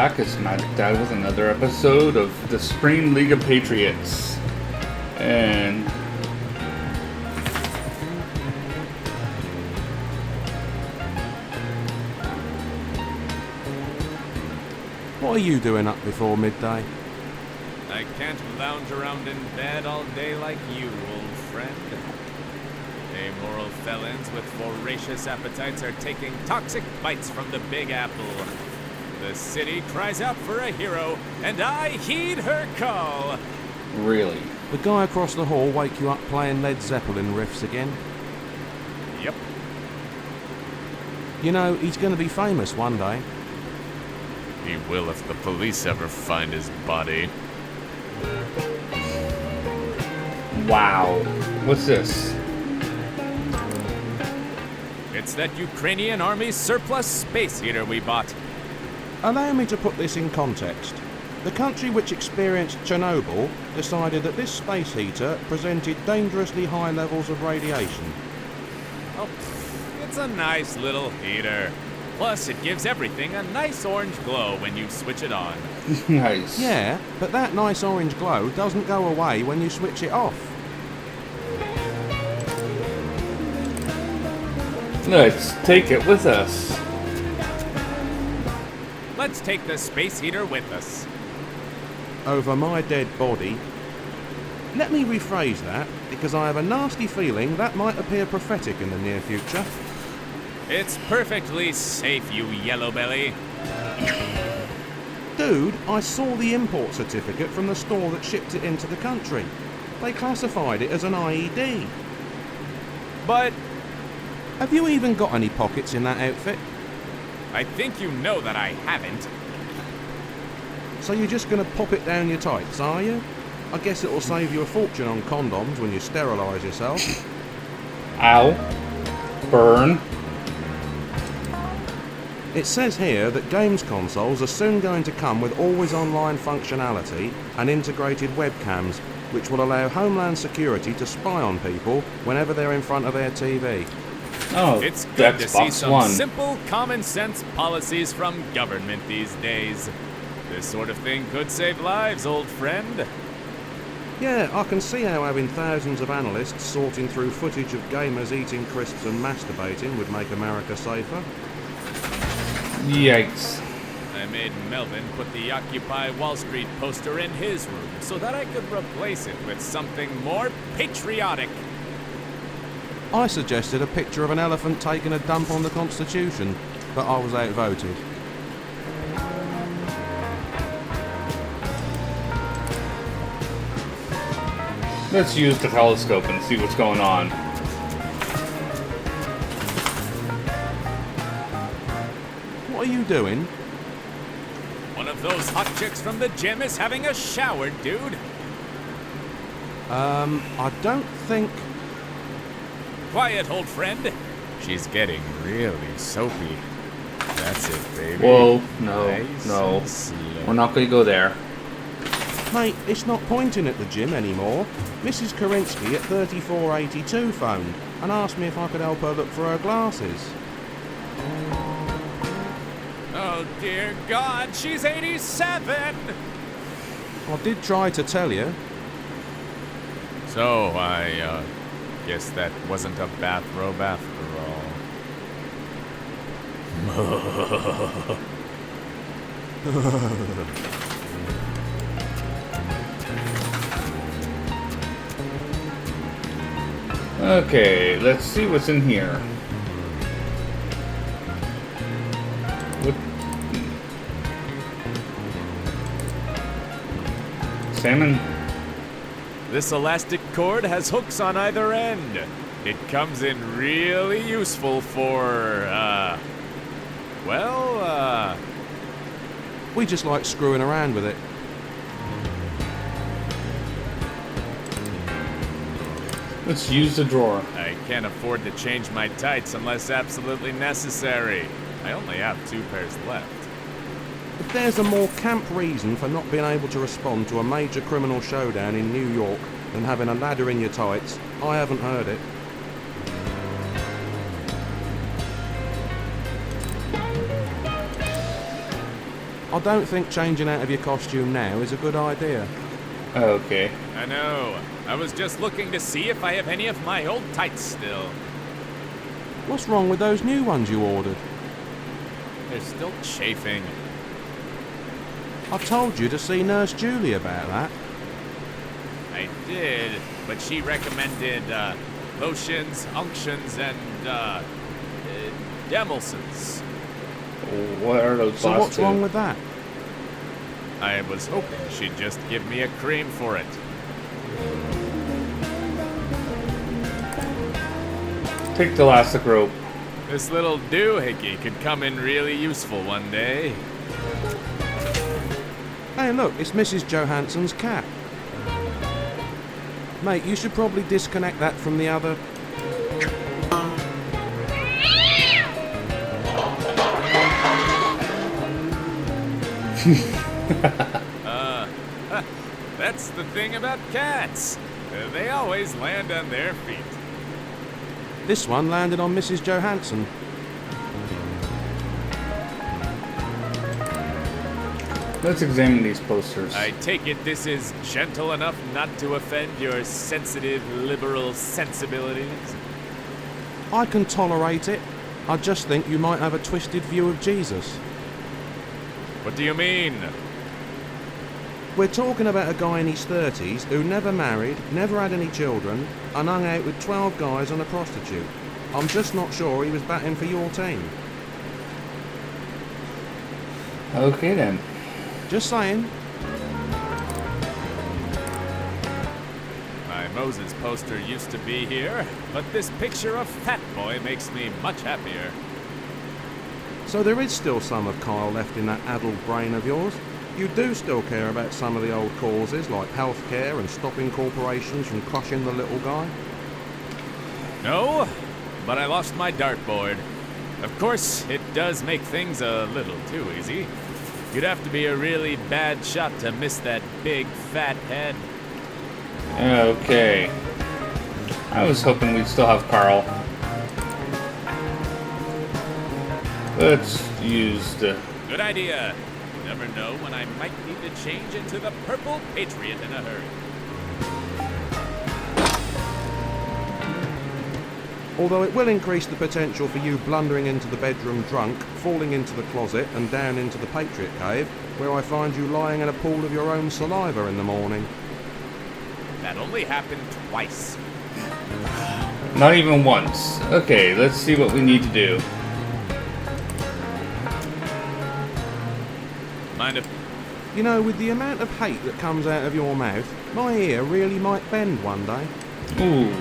back. It's Magic Dad with another episode of the Spring League of Patriots. And what are you doing up before midday? I can't lounge around in bed all day like you, old friend. Amoral felons with voracious appetites are taking toxic bites from the Big Apple. The city cries out for a hero, and I heed her call. really? The guy across the hall wake you up playing Led Zeppelin riffs again? Yep. You know, he's going to be famous one day. He will if the police ever find his body. Wow. What's this? It's that Ukrainian army surplus space heater we bought. Allow me to put this in context. The country which experienced Chernobyl decided that this space heater presented dangerously high levels of radiation. Oh, it's a nice little heater. Plus, it gives everything a nice orange glow when you switch it on. Nice. Yeah, but that nice orange glow doesn't go away when you switch it off. Let's take it with us. Let's take the space heater with us. Over my dead body. Let me rephrase that, because I have a nasty feeling that might appear prophetic in the near future. It's perfectly safe, you yellow belly. Dude, I saw the import certificate from the store that shipped it into the country. They classified it as an IED. But Have you even got any pockets in that outfit? I think you know that I haven't. So you're just going to pop it down your tights, are you? I guess it'll save you a fortune on condoms when you sterilise yourself. Ow. Burn. It says here that games consoles are soon going to come with always online functionality and integrated webcams, which will allow Homeland Security to spy on people whenever they're in front of their TV. Oh, It's good to see Xbox some One. simple, common sense policies from government these days. This sort of thing could save lives, old friend. Yeah, I can see how having thousands of analysts sorting through footage of gamers eating crisps and masturbating would make America safer. Yikes. I made Melvin put the Occupy Wall Street poster in his room so that I could replace it with something more patriotic. I suggested a picture of an elephant taking a dump on the Constitution, but I was outvoted. Let's use the telescope and see what's going on. What are you doing? One of those hot chicks from the gym is having a shower, dude. I don't think... Quiet, old friend. She's getting really soapy. That's it, baby. Whoa, no, Nice no. and slow. We're not going to go there. Mate, it's not pointing at the gym anymore. Mrs. Korinsky at 3482 phoned and asked me if I could help her look for her glasses. Oh dear God, she's 87! I did try to tell you. So, I guess that wasn't a bathrobe after all. Okay, let's see what's in here. What? Salmon? This elastic cord has hooks on either end. It comes in really useful for, We just like screwing around with it. Let's use the drawer. I can't afford to change my tights unless absolutely necessary. I only have 2 pairs left. If there's a more camp reason for not being able to respond to a major criminal showdown in New York than having a ladder in your tights, I haven't heard it. I I don't think changing out of your costume now is a good idea. Okay. I know. I was just looking to see if I have any of my old tights still. What's wrong with those new ones you ordered? They're still chafing. I told you to see Nurse Julie about that. I did, but she recommended lotions, unctions, and demulsions. What are those So last what's two? wrong with that? I was hoping she'd just give me a cream for it. Take the elastic rope. This little doohickey could come in really useful one day. Hey look, it's Mrs. Johansson's cat. Mate, you should probably disconnect that from the other... That's the thing about cats. They always land on their feet. This one landed on Mrs. Johansson. Let's examine these posters. I take it this is gentle enough not to offend your sensitive liberal sensibilities? I can tolerate it. I just think you might have a twisted view of Jesus. What do you mean? We're talking about a guy in his 30s who never married, never had any children, and hung out with 12 guys and a prostitute. I'm just not sure he was batting for your team. Okay then. Just saying. My Moses poster used to be here, but this picture of Fat Boy makes me much happier. So there is still some of Kyle left in that addled brain of yours? You do still care about some of the old causes, like healthcare and stopping corporations from crushing the little guy? No, but I lost my dartboard. Of course, it does make things a little too easy. You'd have to be a really bad shot to miss that big fat head. Okay. I was hoping we'd still have Carl. Let's use the... Good idea. You never know when I might need to change into the purple Patriot in a hurry. Although it will increase the potential for you blundering into the bedroom drunk, falling into the closet and down into the Patriot cave, where I find you lying in a pool of your own saliva in the morning. That only happened twice. Not even once. Okay, let's see what we need to do. Mind if... You know, with the amount of hate that comes out of your mouth, my ear really might bend one day. Ooh.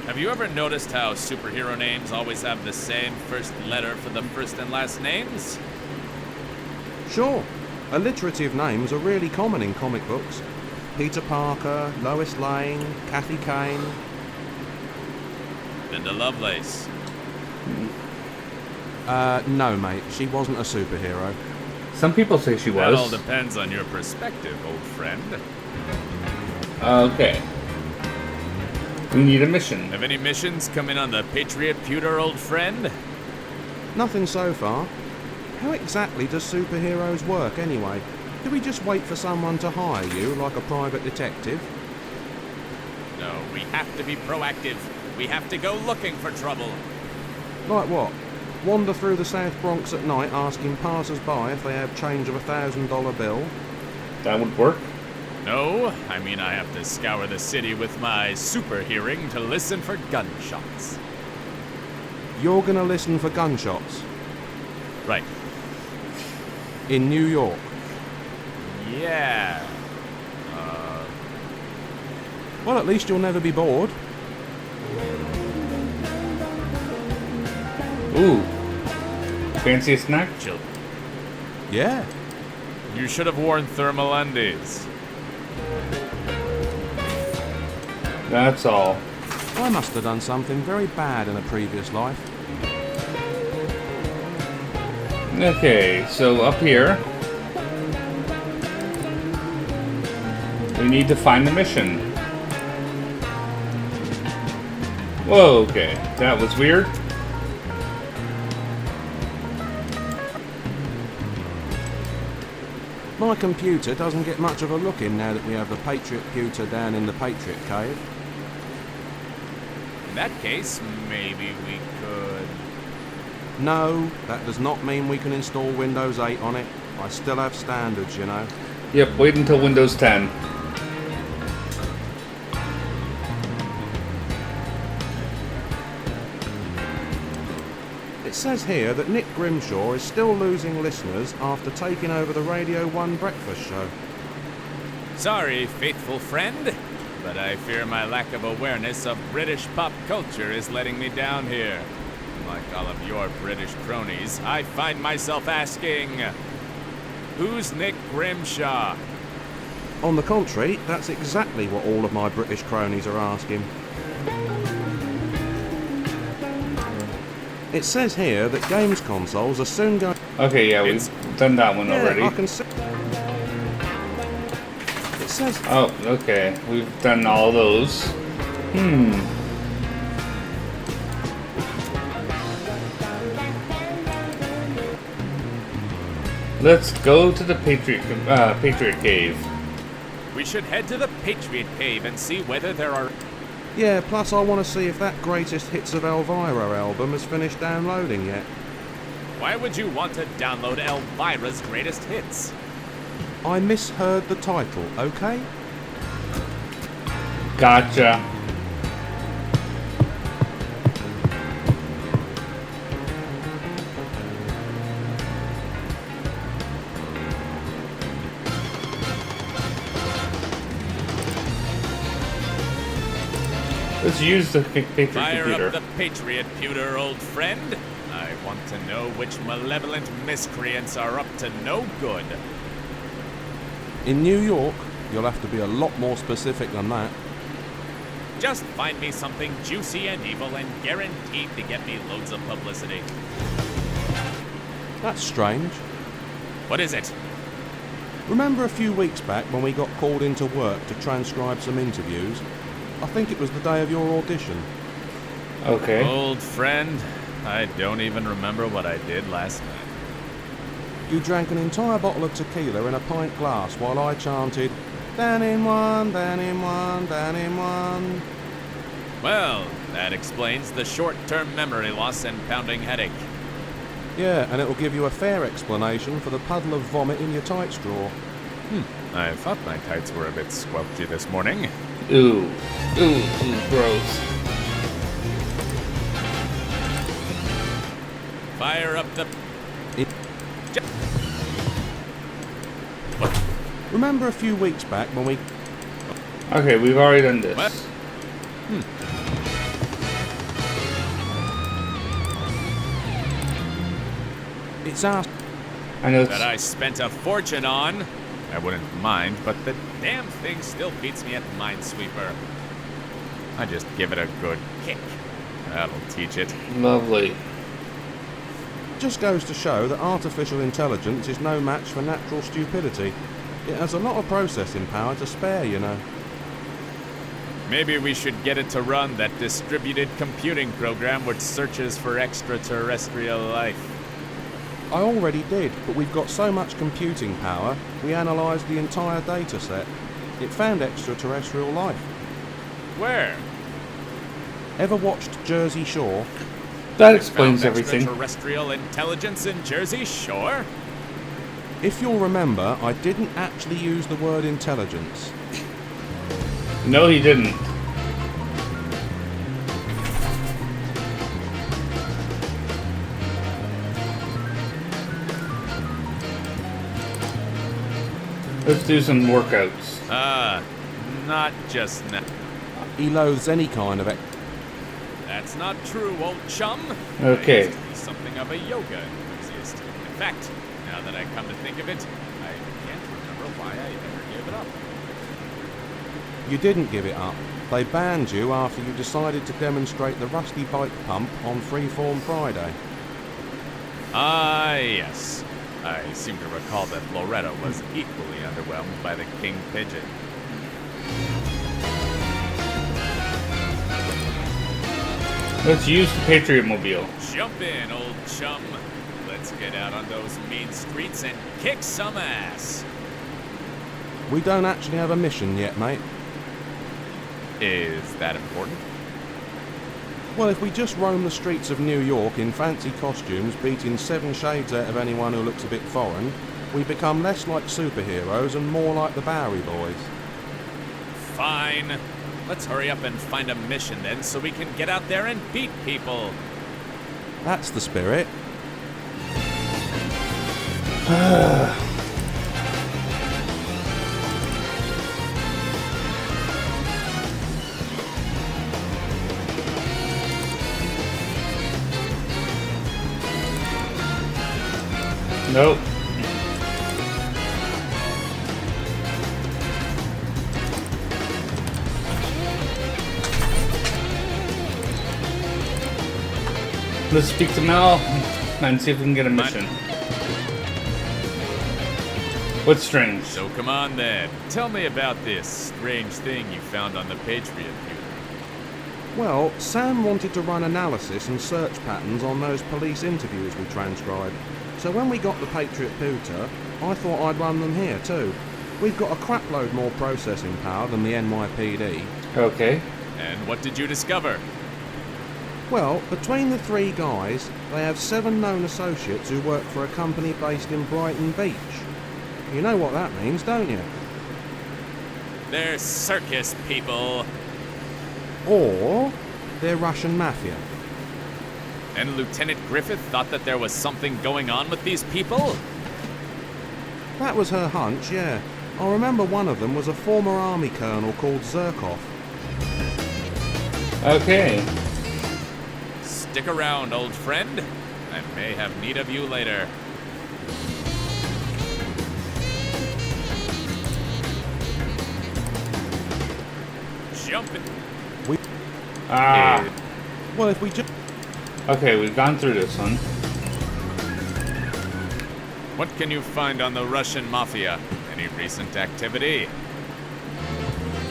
Have you ever noticed how superhero names always have the same first letter for the first and last names? Sure, alliterative names are really common in comic books. Peter Parker, Lois Lane, Kathy Kane. Linda Lovelace. No mate, she wasn't a superhero. Some people say she That all was. depends on your perspective, old friend. Okay. We need a mission. Have any missions come in on the Patriot pewter, old friend? Nothing so far. How exactly does superheroes work anyway? Do we just wait for someone to hire you like a private detective? No, we have to be proactive. We have to go looking for trouble. Like what? Wander through the South Bronx at night asking passers-by if they have change of $1,000 bill? That would work. No, I mean I have to scour the city with my super hearing to listen for gunshots. You're gonna listen for gunshots? Right. In New York? Yeah. Well, at least you'll never be bored. Ooh. Fancy a snack? Chill. Yeah. You should have worn thermal undies. That's all. I must have done something very bad in a previous life. Okay, so up here, we need to find the mission. Whoa, okay. That was weird. My computer doesn't get much of a look in now that we have the Patriot pewter down in the Patriot Cave. In that case, maybe we could... No, that does not mean we can install Windows 8 on it. I still have standards, you know. Yep, wait until Windows 10. It says here that Nick Grimshaw is still losing listeners after taking over the Radio 1 breakfast show. Sorry, faithful friend, but I fear my lack of awareness of British pop culture is letting me down here. Like all of your British cronies, I find myself asking, who's Nick Grimshaw? On the contrary, that's exactly what all of my British cronies are asking. It says here that games consoles are soon going... Okay, yeah, we've done that one already. I can see... It says... Oh, okay. We've done all those. Let's go to the Patriot Cave. We should head to the Patriot Cave and see whether there are... Yeah, plus I want to see if that Greatest Hits of Elvira album has finished downloading yet. Why would you want to download Elvira's greatest hits? I misheard the title, okay? Gotcha. Let's use the Patriot Fire computer. up the Patriot pewter, old friend. I want to know which malevolent miscreants are up to no good. In New York, you'll have to be a lot more specific than that. Just find me something juicy and evil and guaranteed to get me loads of publicity. That's strange. What is it? Remember a few weeks back when we got called into work to transcribe some interviews? I think it was the day of your audition. Okay. Old friend, I don't even remember what I did last night. You drank an entire bottle of tequila in a pint glass while I chanted, "Down in one, down in one, down in one." Well, that explains the short-term memory loss and pounding headache. Yeah, and it'll give you a fair explanation for the puddle of vomit in your tights drawer. I thought my tights were a bit squelchy this morning. Ooh, gross. Fire up the... Remember a few weeks back when we... Okay, we've already done this. What? It's our... I know That I spent a fortune on. I wouldn't mind, but the damn thing still beats me at Minesweeper. I just give it a good kick. That'll teach it. lovely. Just goes to show that artificial intelligence is no match for natural stupidity. It has a lot of processing power to spare, you know. Maybe we should get it to run that distributed computing program which searches for extraterrestrial life. I already did, but we've got so much computing power, we analysed the entire data set. It found extraterrestrial life. Where? Ever watched Jersey Shore? That explains Found everything. Extraterrestrial intelligence in Jersey Shore? If you'll remember, I didn't actually use the word intelligence. No, he didn't. Let's do some workouts. Not just now. He loathes any kind of... That's not true, old chum. Okay. I used to be something of a yoga enthusiast. In fact, now that I come to think of it, I can't remember why I ever gave it up. You didn't give it up. They banned you after you decided to demonstrate the rusty bike pump on Freeform Friday. Ah, yes. I seem to recall that Loretta was equally underwhelmed by the King Pigeon. Let's use the Patriot Mobile. Jump in, old chum. Let's get out on those mean streets and kick some ass. We don't actually have a mission yet, mate. Is that important? Well, if we just roam the streets of New York in fancy costumes, beating 7 shades out of anyone who looks a bit foreign, we become less like superheroes and more like the Bowery Boys. Fine. Let's hurry up and find a mission then so we can get out there and beat people. That's the spirit. Nope. Let's speak to Mel and see if we can get a mission. What's strange? So come on then. Tell me about this strange thing you found on the Patriot computer. Well, Sam wanted to run analysis and search patterns on those police interviews we transcribed. So when we got the Patriot computer, I thought I'd run them here too. We've got a crapload more processing power than the NYPD. Okay. And what did you discover? Well, between the 3 guys, they have 7 known associates who work for a company based in Brighton Beach. You know what that means, don't you? They're circus people. Or they're Russian mafia. And Lieutenant Griffith thought that there was something going on with these people? That was her hunch, yeah. I remember one of them was a former army colonel called Zirkov. Okay. Stick around, old friend. I may have need of you later. Jumping. Ah. Well, if we just... Okay, we've gone through this one. What can you find on the Russian mafia? Any recent activity?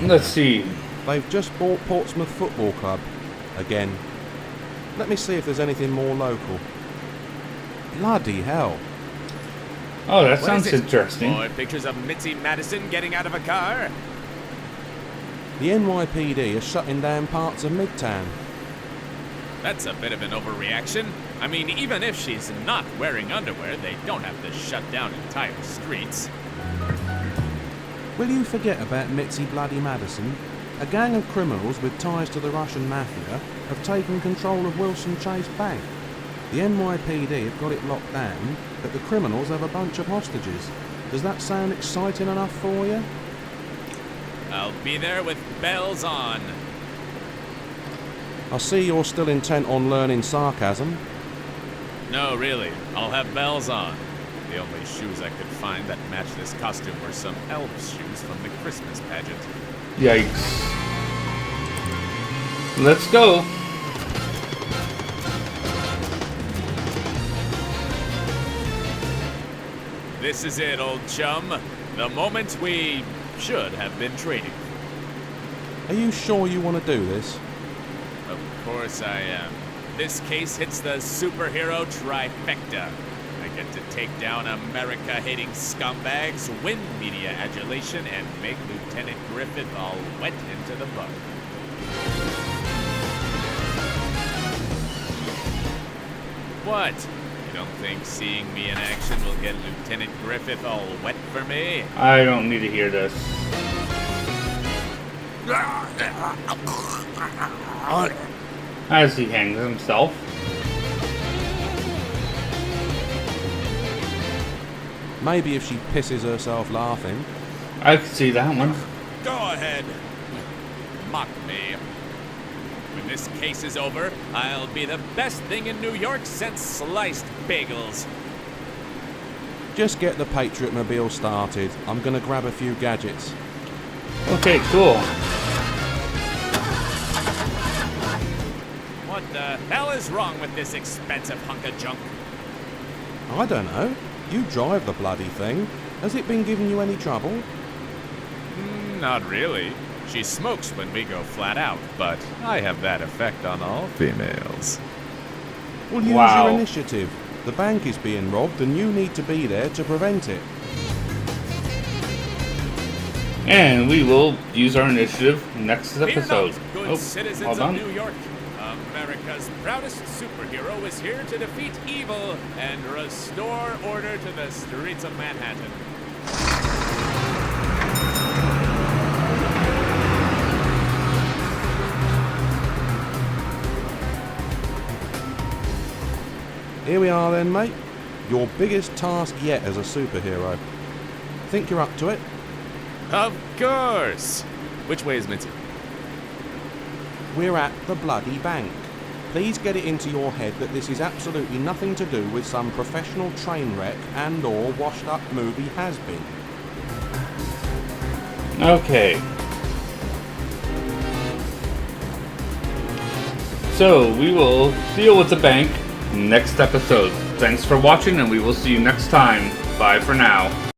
Let's see. They've just bought Portsmouth Football Club. Again. Let me see if there's anything more local. Bloody hell. Oh, that What sounds is it? interesting. More pictures of Mitzi Madison getting out of a car? The NYPD is shutting down parts of Midtown. That's a bit of an overreaction. I mean, even if she's not wearing underwear, they don't have to shut down entire streets. Will you forget about Mitzi Bloody Madison? A gang of criminals with ties to the Russian mafia have taken control of Wilson Chase Bank. The NYPD have got it locked down, but the criminals have a bunch of hostages. Does that sound exciting enough for you? I'll be there with bells on. I see you're still intent on learning sarcasm. No, really. I'll have bells on. The only shoes I could find that match this costume were some elves' shoes from the Christmas pageant. Yikes. Let's go. This is it, old chum. The moment we should have been trading. Are you sure you want to do this? Of course I am. This case hits the superhero trifecta. I get to take down America-hating scumbags, win media adulation, and make Lieutenant Griffith all wet into the bug. What? You don't think seeing me in action will get Lieutenant Griffith all wet for me? I don't need to hear this. As he hangs himself. Maybe if she pisses herself laughing. I could see that one. Go ahead. Mock me. When this case is over, I'll be the best thing in New York since sliced bagels. Just get the Patriot Mobile started. I'm gonna grab a few gadgets. Okay, cool. What the hell is wrong with this expensive hunk of junk? I don't know. You drive the bloody thing. Has it been giving you any trouble? Not really. She smokes when we go flat out, but I have that effect on all females. Well, use Wow. your initiative. The bank is being robbed and you need to be there to prevent it. And we will use our initiative next episode. Fear not, good citizens hold of on. New York. America's proudest superhero is here to defeat evil and restore order to the streets of Manhattan. Here we are then, mate. Your biggest task yet as a superhero. Think you're up to it? Of course! Which way is Mitzi? We're at the bloody bank. Please get it into your head that this is absolutely nothing to do with some professional train wreck and or washed up movie has-been. Okay. So, we will deal with the bank next episode. Thanks for watching, and we will see you next time. Bye for now.